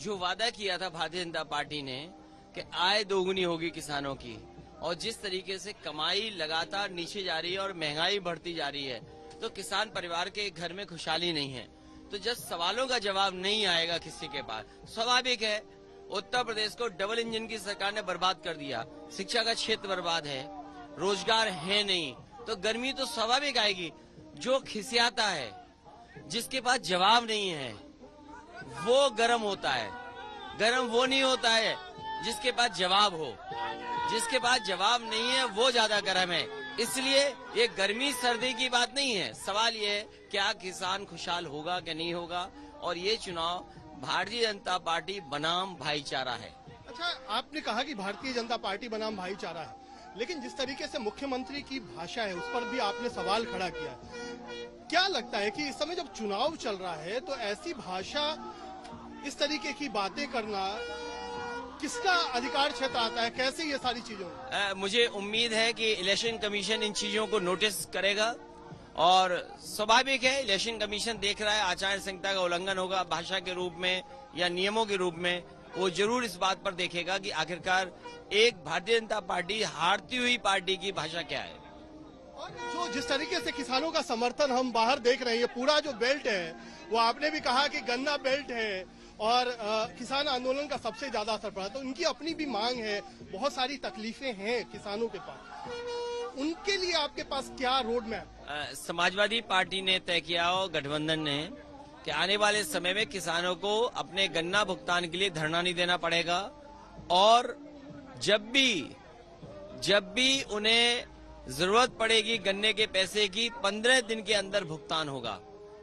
जो वादा किया था भारतीय जनता पार्टी ने कि आय दोगुनी होगी किसानों की, और जिस तरीके से कमाई लगातार नीचे जा रही है और महंगाई बढ़ती जा रही है, तो किसान परिवार के घर में खुशहाली नहीं है। तो जब सवालों का जवाब नहीं आएगा किसी के पास, स्वाभाविक है उत्तर प्रदेश को डबल इंजन की सरकार ने बर्बाद कर दिया। शिक्षा का क्षेत्र बर्बाद है, रोजगार है नहीं, तो गर्मी तो स्वाभाविक आएगी। जो खिसियाता है, जिसके पास जवाब नहीं है, वो गर्म होता है। गर्म वो नहीं होता है जिसके पास जवाब हो। जिसके पास जवाब नहीं है वो ज्यादा गर्म है। इसलिए ये गर्मी सर्दी की बात नहीं है। सवाल ये है क्या किसान खुशहाल होगा कि नहीं होगा। और ये चुनाव भारतीय जनता पार्टी बनाम भाईचारा है। अच्छा, आपने कहा कि भारतीय जनता पार्टी बनाम भाईचारा है, लेकिन जिस तरीके से मुख्यमंत्री की भाषा है उस पर भी आपने सवाल खड़ा किया। क्या लगता है कि इस समय जब चुनाव चल रहा है तो ऐसी भाषा, इस तरीके की बातें करना किसका अधिकार क्षेत्र आता है? कैसे ये सारी चीजों मुझे उम्मीद है कि इलेक्शन कमीशन इन चीजों को नोटिस करेगा और स्वाभाविक है इलेक्शन कमीशन देख रहा है आचार संहिता का उल्लंघन होगा भाषा के रूप में या नियमों के रूप में। वो जरूर इस बात पर देखेगा कि आखिरकार एक भारतीय जनता पार्टी हारती हुई पार्टी की भाषा क्या है। और जो जिस तरीके से किसानों का समर्थन हम बाहर देख रहे हैं, पूरा जो बेल्ट है वो आपने भी कहा कि गन्ना बेल्ट है और किसान आंदोलन का सबसे ज्यादा असर पड़ा। तो उनकी अपनी भी मांग है, बहुत सारी तकलीफें हैं किसानों के पास। उनके लिए आपके पास क्या रोड मैप? समाजवादी पार्टी ने तय किया और गठबंधन ने कि आने वाले समय में किसानों को अपने गन्ना भुगतान के लिए धरना नहीं देना पड़ेगा और जब भी उन्हें जरूरत पड़ेगी गन्ने के पैसे की 15 दिन के अंदर भुगतान होगा।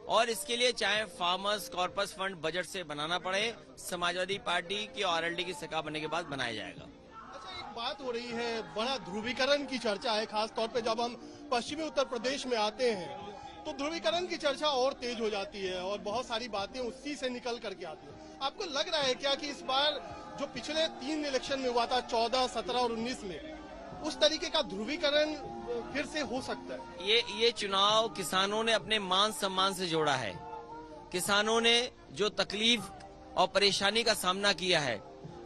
और इसके लिए चाहे फार्मर्स कॉर्पस फंड बजट से बनाना पड़े, समाजवादी पार्टी की आरएलडी की सरकार बनने के बाद बनाया जाएगा। अच्छा, एक बात हो रही है, बड़ा ध्रुवीकरण की चर्चा है, खास तौर पे जब हम पश्चिमी उत्तर प्रदेश में आते हैं तो ध्रुवीकरण की चर्चा और तेज हो जाती है और बहुत सारी बातें उसी से निकल करके आती है। आपको लग रहा है क्या कि इस बार जो पिछले 3 इलेक्शन में हुआ था 14, 17 और 19 में, उस तरीके का ध्रुवीकरण फिर से हो सकता है? ये चुनाव किसानों ने अपने मान सम्मान से जोड़ा है। किसानों ने जो तकलीफ और परेशानी का सामना किया है,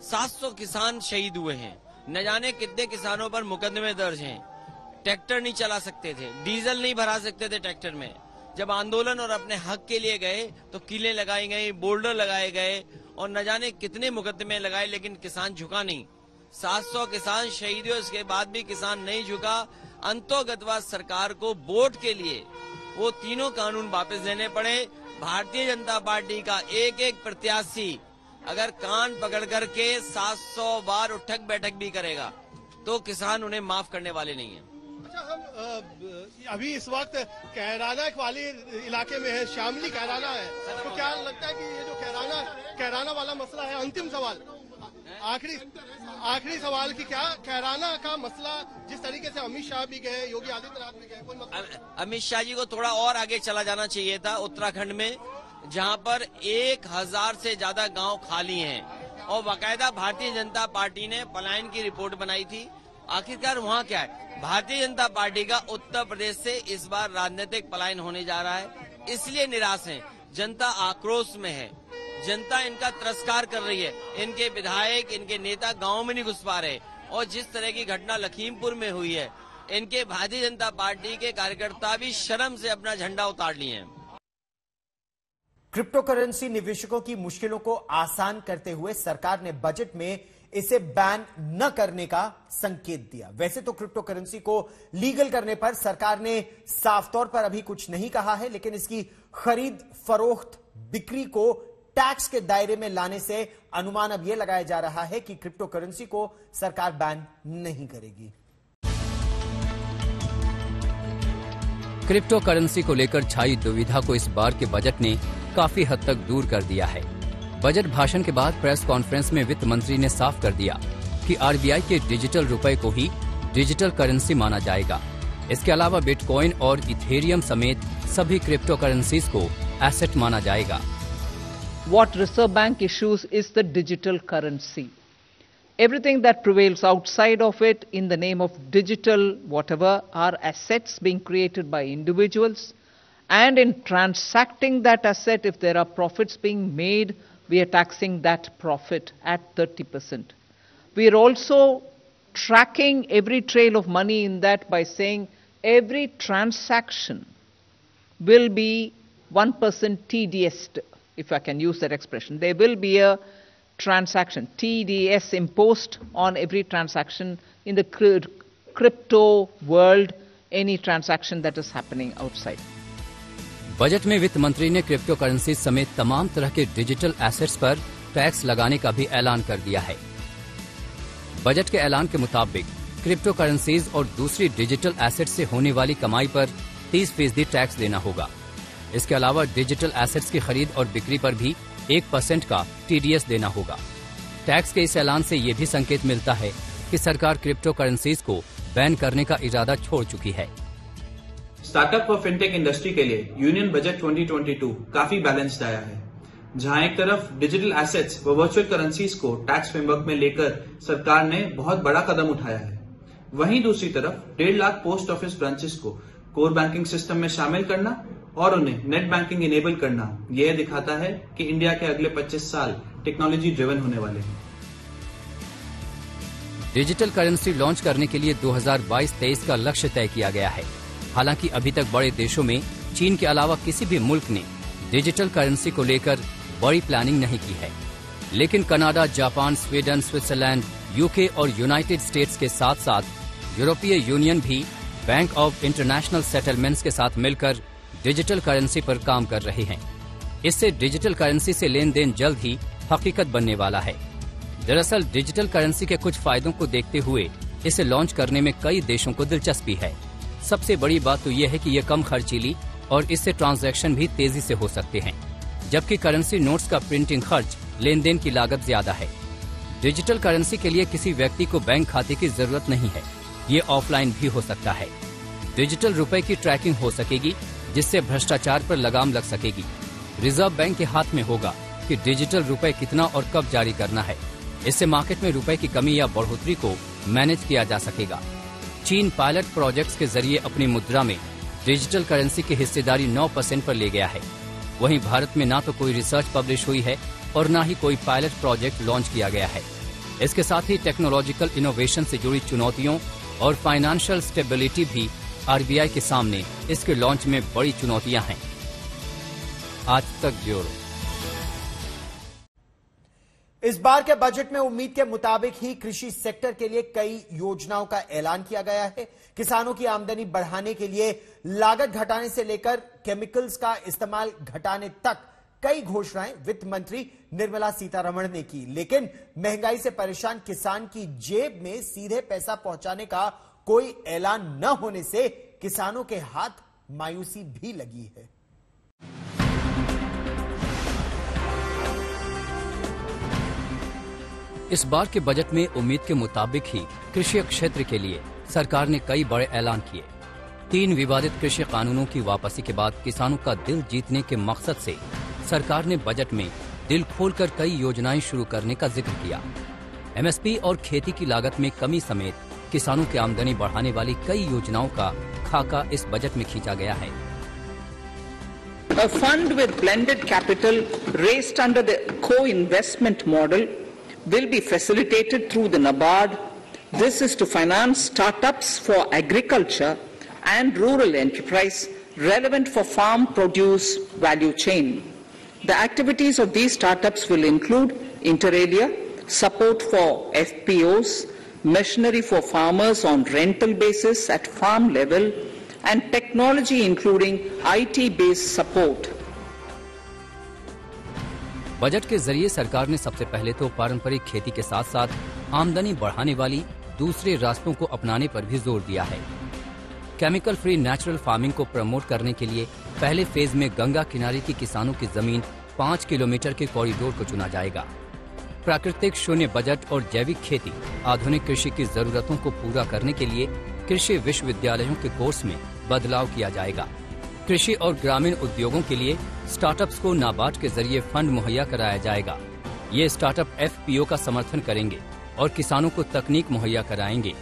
700 किसान शहीद हुए हैं, न जाने कितने किसानों पर मुकदमे दर्ज हैं। ट्रैक्टर नहीं चला सकते थे, डीजल नहीं भरा सकते थे ट्रैक्टर में। जब आंदोलन और अपने हक के लिए गए तो कीलें लगाई गई, बोल्डर लगाए गए और न जाने कितने मुकदमे लगाए, लेकिन किसान झुका नहीं। 700 किसान शहीद हुए, उसके बाद भी किसान नहीं झुका। अंतोगतवा सरकार को वोट के लिए वो तीनों कानून वापस देने पड़े। भारतीय जनता पार्टी का एक एक प्रत्याशी अगर कान पकड़ करके 700 बार उठक बैठक भी करेगा तो किसान उन्हें माफ करने वाले नहीं है। अच्छा, हम अभी इस वक्त कैराना वाले इलाके में है, शामली कैराना है, तो क्या लगता है कि ये जो कैराना वाला मसला है, अंतिम सवाल, आखिरी सवाल की क्या कैराना का मसला, जिस तरीके से अमित शाह भी गए, योगी आदित्यनाथ भी गए, अमित शाह जी को थोड़ा और आगे चला जाना चाहिए था। उत्तराखंड में जहां पर 1000 से ज्यादा गांव खाली हैं और बाकायदा भारतीय जनता पार्टी ने पलायन की रिपोर्ट बनाई थी। आखिरकार वहां क्या है? भारतीय जनता पार्टी का उत्तर प्रदेश से इस बार राजनीतिक पलायन होने जा रहा है, इसलिए निराश है, जनता आक्रोश में है। जनता इनका तिरस्कार कर रही है। इनके विधायक, इनके नेता गांव में नहीं घुस पा रहे, और जिस तरह की घटना लखीमपुर में हुई है, इनके भारतीय जनता पार्टी के कार्यकर्ता भी शर्म से अपना झंडा उतार लिए हैं। क्रिप्टो करेंसी निवेशकों की मुश्किलों को आसान करते हुए सरकार ने बजट में इसे बैन न करने का संकेत दिया। वैसे तो क्रिप्टो करेंसी को लीगल करने पर सरकार ने साफ तौर पर अभी कुछ नहीं कहा है, लेकिन इसकी खरीद, फरोख्त, बिक्री को टैक्स के दायरे में लाने से अनुमान अब यह लगाया जा रहा है कि क्रिप्टो करेंसी को सरकार बैन नहीं करेगी। क्रिप्टो करेंसी को लेकर छाई दुविधा को इस बार के बजट ने काफी हद तक दूर कर दिया है। बजट भाषण के बाद प्रेस कॉन्फ्रेंस में वित्त मंत्री ने साफ कर दिया कि आरबीआई के डिजिटल रुपए को ही डिजिटल करेंसी माना जाएगा। इसके अलावा बिटकॉइन और इथेरियम समेत सभी क्रिप्टो करेंसीज को एसेट माना जाएगा। What Reserve Bank issues is the digital currency. Everything that prevails outside of it in the name of digital whatever are assets being created by individuals, and in transacting that asset, if there are profits being made, we are taxing that profit at 30%. We are also tracking every trail of money in that by saying every transaction will be 1% TDS, if I can use that expression. There will be a transaction, TDS, imposed on every transaction in the crypto world, any transaction that is happening outside. Budget में वित्त मंत्री ने crypto currency समेत तमाम तरह के digital assets पर tax लगाने का भी ऐलान कर दिया है। बजट के ऐलान के मुताबिक क्रिप्टो करेंसीज और दूसरी डिजिटल एसेट्स से होने वाली कमाई पर 30% टैक्स देना होगा। इसके अलावा डिजिटल एसेट्स की खरीद और बिक्री पर भी 1% का टीडीएस देना होगा। टैक्स के इस ऐलान से ये भी संकेत मिलता है कि सरकार क्रिप्टो करेंसीज को बैन करने का इरादा छोड़ चुकी है। स्टार्टअप और फिनटेक इंडस्ट्री के लिए यूनियन बजट 2022 काफी बैलेंस्ड आया है, जहां एक तरफ डिजिटल एसेट्स व वर्चुअल करेंसीज को टैक्स फ्रेमवर्क में लेकर सरकार ने बहुत बड़ा कदम उठाया है, वहीं दूसरी तरफ 1.5 लाख पोस्ट ऑफिस ब्रांचेस को कोर बैंकिंग सिस्टम में शामिल करना और उन्हें नेट बैंकिंग इनेबल करना यह दिखाता है कि इंडिया के अगले 25 साल टेक्नोलॉजी ड्रिवन होने वाले हैं। डिजिटल करेंसी लॉन्च करने के लिए 2022-23 का लक्ष्य तय किया गया है। हालांकि अभी तक बड़े देशों में चीन के अलावा किसी भी मुल्क ने डिजिटल करेंसी को लेकर बड़ी प्लानिंग नहीं की है, लेकिन Canada, Japan, Sweden, Switzerland, UK और यूनाइटेड स्टेट्स के साथ साथ यूरोपीय यूनियन भी बैंक ऑफ इंटरनेशनल सेटलमेंट्स के साथ मिलकर डिजिटल करेंसी पर काम कर रहे हैं। इससे डिजिटल करेंसी से लेन देन जल्द ही हकीकत बनने वाला है। दरअसल डिजिटल करेंसी के कुछ फायदों को देखते हुए इसे लॉन्च करने में कई देशों को दिलचस्पी है। सबसे बड़ी बात तो यह है कि यह कम खर्चीली और इससे ट्रांजैक्शन भी तेजी से हो सकते हैं, जबकि करेंसी नोट्स का प्रिंटिंग खर्च, लेन देन की लागत ज्यादा है। डिजिटल करेंसी के लिए किसी व्यक्ति को बैंक खाते की जरूरत नहीं है, ये ऑफलाइन भी हो सकता है। डिजिटल रुपए की ट्रैकिंग हो सकेगी, जिससे भ्रष्टाचार पर लगाम लग सकेगी। रिजर्व बैंक के हाथ में होगा कि डिजिटल रुपए कितना और कब जारी करना है। इससे मार्केट में रुपए की कमी या बढ़ोतरी को मैनेज किया जा सकेगा। चीन पायलट प्रोजेक्ट्स के जरिए अपनी मुद्रा में डिजिटल करेंसी की हिस्सेदारी 9% पर ले गया है। वहीं भारत में ना तो कोई रिसर्च पब्लिश हुई है और न ही कोई पायलट प्रोजेक्ट लॉन्च किया गया है। इसके साथ ही टेक्नोलॉजिकल इनोवेशन से जुड़ी चुनौतियों और फाइनेंशियल स्टेबिलिटी भी आरबीआई के सामने इसके लॉन्च में बड़ी चुनौतियां हैं। आज तक ब्यूरो। इस बार के बजट में उम्मीद के मुताबिक ही कृषि सेक्टर के लिए कई योजनाओं का ऐलान किया गया है। किसानों की आमदनी बढ़ाने के लिए लागत घटाने से लेकर केमिकल्स का इस्तेमाल घटाने तक कई घोषणाएं वित्त मंत्री निर्मला सीतारमण ने की, लेकिन महंगाई से परेशान किसान की जेब में सीधे पैसा पहुंचाने का कोई ऐलान न होने से किसानों के हाथ मायूसी भी लगी है। इस बार के बजट में उम्मीद के मुताबिक ही कृषि क्षेत्र के लिए सरकार ने कई बड़े ऐलान किए। 3 विवादित कृषि कानूनों की वापसी के बाद किसानों का दिल जीतने के मकसद से सरकार ने बजट में दिल खोलकर कई योजनाएं शुरू करने का जिक्र किया। एमएसपी और खेती की लागत में कमी समेत किसानों की आमदनी बढ़ाने वाली कई योजनाओं का खाका इस बजट में खींचा गया है। A fund with blended capital raised under the co-investment model will be facilitated through the NABARD. This is to finance startups for agriculture and rural enterprise relevant for farm produce value chain. The activities of these startups will include inter alia, support for FPOs, machinery for farmers on rental basis at farm level, and technology including IT-based support. Budget के जरिए सरकार ने सबसे पहले तो पारंपरिक खेती के साथ साथ आमदनी बढ़ाने वाली दूसरे रास्तों को अपनाने पर भी जोर दिया है। केमिकल फ्री नेचुरल फार्मिंग को प्रमोट करने के लिए पहले फेज में गंगा किनारे की किसानों की जमीन 5 किलोमीटर के कॉरिडोर को चुना जाएगा। प्राकृतिक शून्य बजट और जैविक खेती आधुनिक कृषि की जरूरतों को पूरा करने के लिए कृषि विश्वविद्यालयों के कोर्स में बदलाव किया जाएगा। कृषि और ग्रामीण उद्योगों के लिए स्टार्टअप्स को नाबार्ड के जरिए फंड मुहैया कराया जाएगा। ये स्टार्टअप FPO का समर्थन करेंगे और किसानों को तकनीक मुहैया कराएंगे।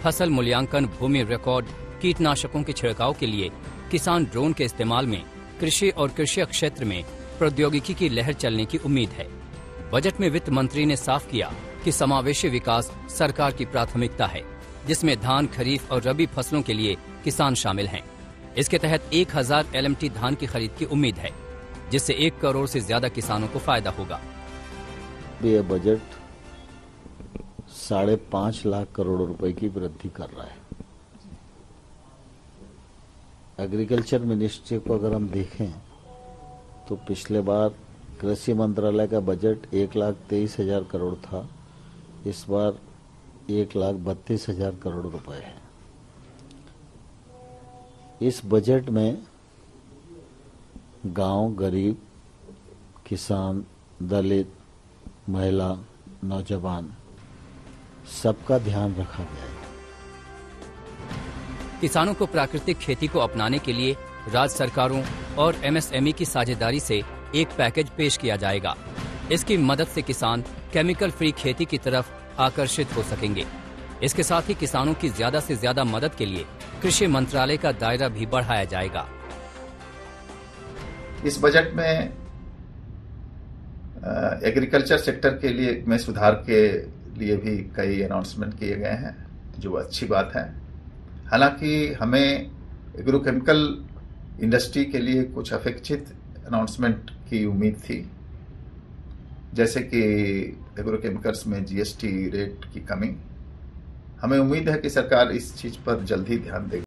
फसल मूल्यांकन, भूमि रिकॉर्ड, कीटनाशकों के छिड़काव के लिए किसान ड्रोन के इस्तेमाल में कृषि और कृषि क्षेत्र में प्रौद्योगिकी की लहर चलने की उम्मीद है। बजट में वित्त मंत्री ने साफ किया कि समावेशी विकास सरकार की प्राथमिकता है, जिसमें धान, खरीफ और रबी फसलों के लिए किसान शामिल हैं। इसके तहत 1000 LMT धान की खरीद की उम्मीद है, जिससे 1 करोड़ से ज्यादा किसानों को फायदा होगा। ये बजट 5.5 लाख करोड़ रुपए की वृद्धि कर रहा है। एग्रीकल्चर मिनिस्ट्री को अगर हम देखें तो पिछले बार कृषि मंत्रालय का बजट 1,23,000 करोड़ था, इस बार 1,32,000 करोड़ रुपए है। इस बजट में गांव, गरीब, किसान, दलित, महिला, नौजवान सबका ध्यान रखा गया है। किसानों को प्राकृतिक खेती को अपनाने के लिए राज्य सरकारों और MSME की साझेदारी से एक पैकेज पेश किया जाएगा। इसकी मदद से किसान केमिकल फ्री खेती की तरफ आकर्षित हो सकेंगे। इसके साथ ही किसानों की ज्यादा से ज्यादा मदद के लिए कृषि मंत्रालय का दायरा भी बढ़ाया जाएगा। इस बजट में एग्रीकल्चर सेक्टर के लिए में सुधार के लिए भी कई अनाउंसमेंट किए गए हैं, जो अच्छी बात है। हालांकि हमें एग्रोकेमिकल इंडस्ट्री के लिए कुछ अपेक्षित अनाउंसमेंट की उम्मीद थी, जैसे कि एग्रोकेमिकल्स में GST रेट की कमी। हमें उम्मीद है कि सरकार इस चीज पर जल्द ही ध्यान देगी।